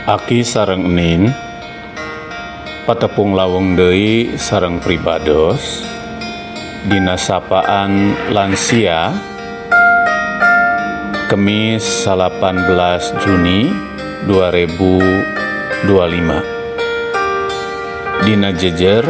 Aki sareng Enin patepung laweng deui sareng pribados dina sapaan lansia Kemis 18 Juni 2025 dina jejer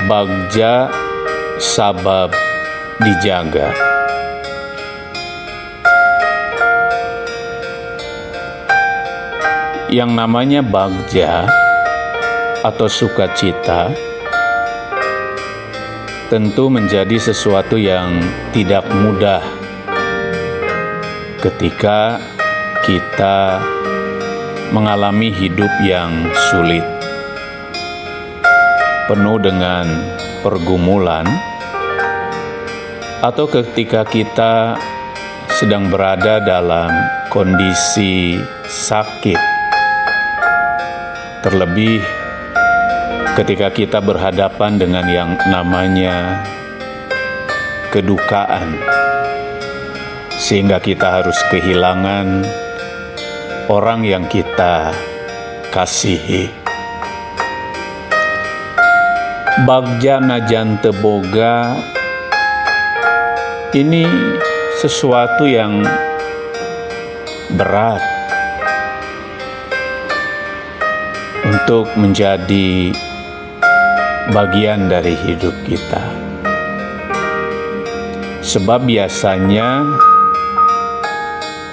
bagja sabab dijaga. Yang namanya bagja atau sukacita tentu menjadi sesuatu yang tidak mudah ketika kita mengalami hidup yang sulit, penuh dengan pergumulan, atau ketika kita sedang berada dalam kondisi sakit. Terlebih ketika kita berhadapan dengan yang namanya kedukaan, sehingga kita harus kehilangan orang yang kita kasihi. Bagja najan teu boga ini sesuatu yang berat untuk menjadi bagian dari hidup kita. Sebab biasanya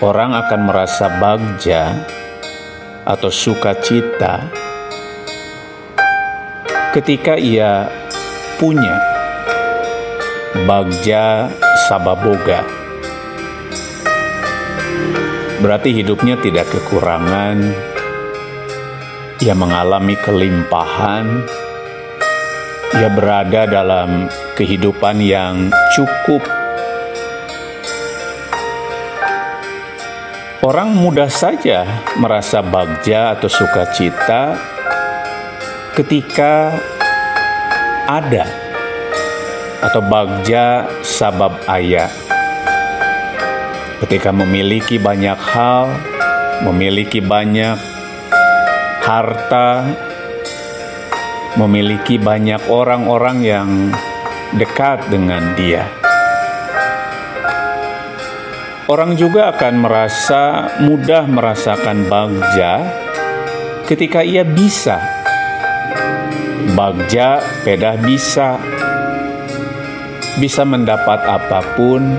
orang akan merasa bagja atau sukacita ketika ia punya bagja sababoga. Berarti hidupnya tidak kekurangan, ia mengalami kelimpahan, ia berada dalam kehidupan yang cukup. Orang mudah saja merasa bagja atau sukacita ketika ada atau bagja sabab aya. Ketika memiliki banyak hal, memiliki banyak harta, memiliki banyak orang-orang yang dekat dengan dia. Orang juga akan mudah merasakan bagja ketika ia bisa. Bagja pedah bisa mendapat apapun,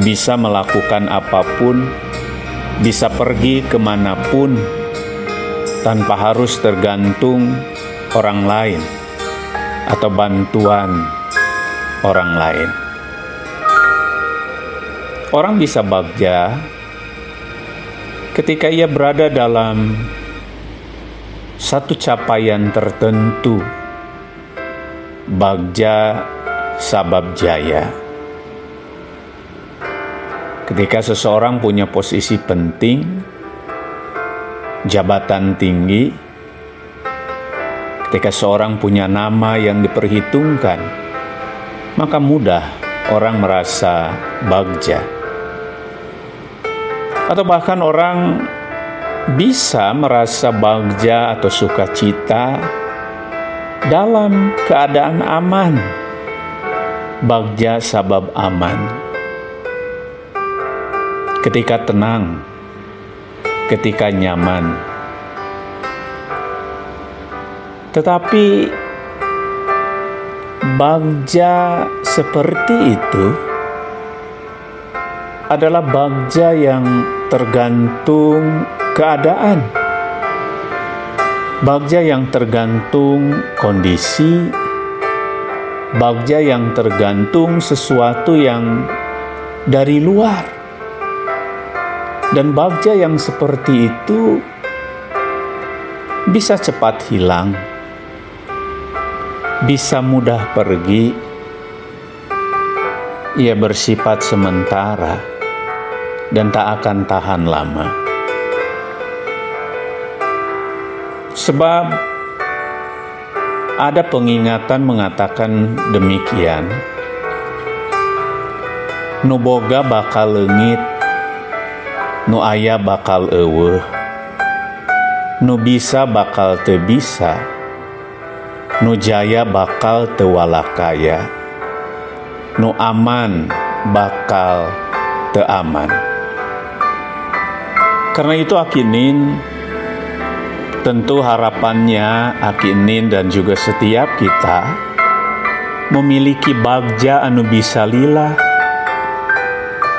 bisa melakukan apapun, bisa pergi kemanapun tanpa harus tergantung orang lain atau bantuan orang lain. Orang bisa bagja ketika ia berada dalam satu capaian tertentu. Bagja sabab jaya. Ketika seseorang punya posisi penting, jabatan tinggi, ketika seorang punya nama yang diperhitungkan, maka mudah orang merasa bagja. Atau bahkan orang bisa merasa bagja atau sukacita dalam keadaan aman. Bagja sabab aman. Ketika tenang, ketika nyaman. Tetapi bagja seperti itu adalah bagja yang tergantung keadaan. Bagja yang tergantung kondisi. Bagja yang tergantung sesuatu yang dari luar. Dan bagja yang seperti itu bisa cepat hilang, bisa mudah pergi, ia bersifat sementara dan tak akan tahan lama. Sebab ada pengingatan mengatakan demikian, nu boga bakal leungit, nu aya bakal eueuh. nu bisa bakal teu bisa, nu jaya bakal teu walakaya, nu aman bakal teu aman. Karena itu Akinin, tentu harapannya Akinin dan juga setiap kita memiliki bagja anu bisa lila.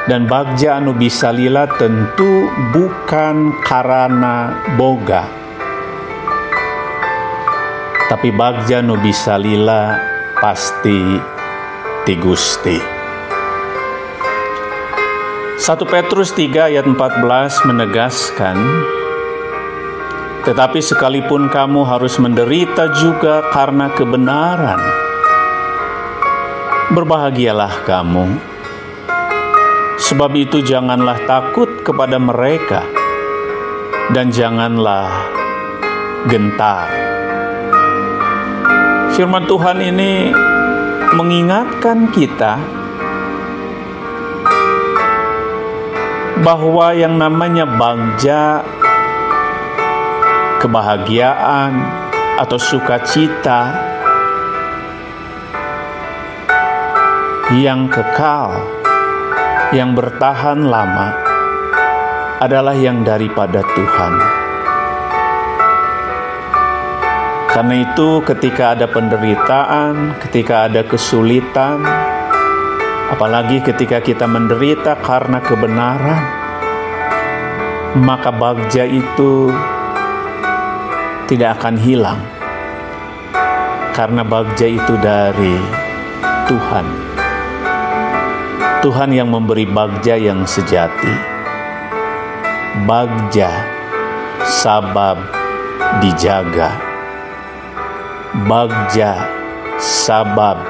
Dan bagja anu bisa lila tentu bukan karana boga, tapi bagja anu bisa lila pasti ti Gusti. 1 Petrus 3 ayat 14 menegaskan, tetapi sekalipun kamu harus menderita juga karena kebenaran, berbahagialah kamu. Sebab itu janganlah takut kepada mereka dan janganlah gentar. Firman Tuhan ini mengingatkan kita bahwa yang namanya bagja, kebahagiaan atau sukacita yang kekal, yang bertahan lama adalah yang daripada Tuhan. Karena itu ketika ada penderitaan, ketika ada kesulitan, apalagi ketika kita menderita karena kebenaran, maka bagja itu tidak akan hilang. Karena bagja itu dari Tuhan. Tuhan yang memberi bagja yang sejati. Bagja sabab dijaga. Bagja sabab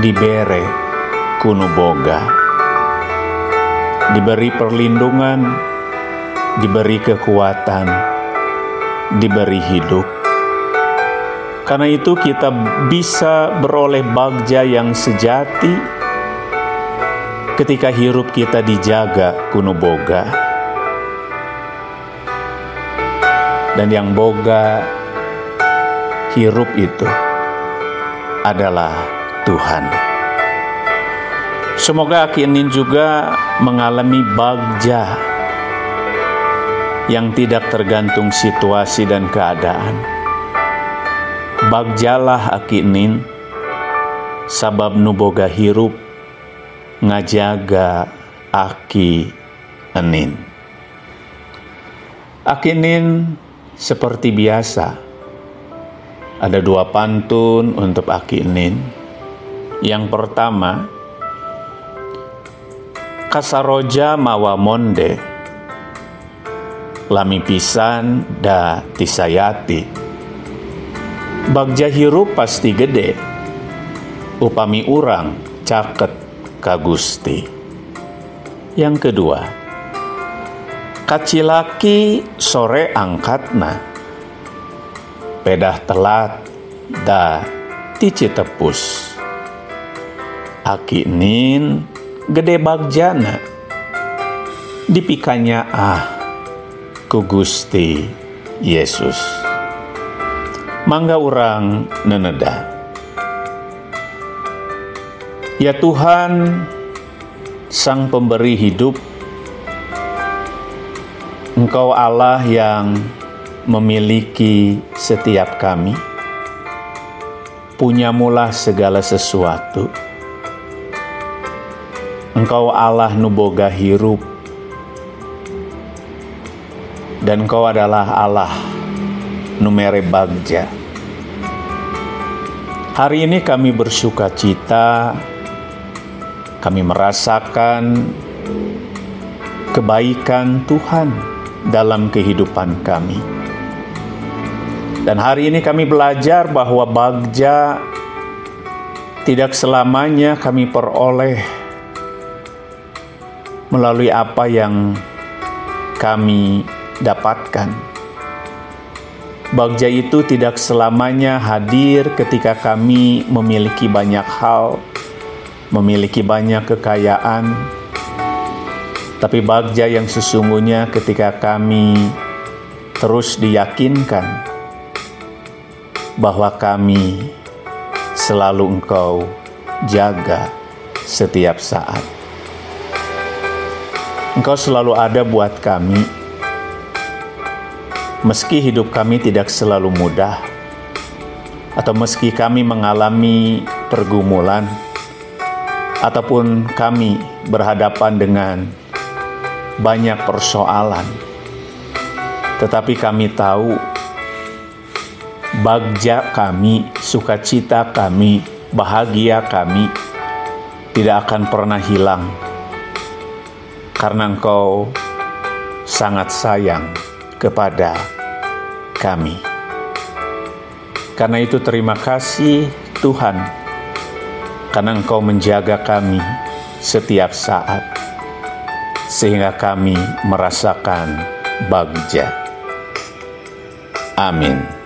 dibere kuno boga. Diberi perlindungan, diberi kekuatan, diberi hidup. Karena itu kita bisa beroleh bagja yang sejati ketika hirup kita dijaga kuno boga. Dan yang boga hirup itu adalah Tuhan. Semoga Akinin juga mengalami bagja yang tidak tergantung situasi dan keadaan. Bagjalah Akinin sabab nu boga hirup ngajaga Aki Enin. Akinin seperti biasa ada 2 pantun untuk Aki Enin. Yang pertama, kasaroja mawa monde, lami pisan da tisayati. Bagja hirup pasti gede, upami urang caket ka Gusti. Yang kedua, kacilaki sore angkatna, pedah telat da tici tepus. Aki Enin gede bagjana, dipikanya ku Gusti Yesus. Mangga urang neneda. Ya Tuhan, Sang Pemberi hidup, Engkau Allah yang memiliki setiap kami. Punyamulah segala sesuatu. Engkau Allah nu boga hirup, dan Engkau adalah Allah nu mere bagja. Hari ini kami bersuka cita. Kami merasakan kebaikan Tuhan dalam kehidupan kami. Dan hari ini kami belajar bahwa bagja tidak selamanya kami peroleh melalui apa yang kami dapatkan. Bagja itu tidak selamanya hadir ketika kami memiliki banyak hal, memiliki banyak kekayaan, tapi bagja yang sesungguhnya ketika kami terus diyakinkan bahwa kami selalu Engkau jaga setiap saat. Engkau selalu ada buat kami, meski hidup kami tidak selalu mudah, atau meski kami mengalami pergumulan, ataupun kami berhadapan dengan banyak persoalan. Tetapi kami tahu bagja kami, sukacita kami, bahagia kami tidak akan pernah hilang, karena Engkau sangat sayang kepada kami. Karena itu terima kasih Tuhan, karena Engkau menjaga kami setiap saat, sehingga kami merasakan bagja. Amin.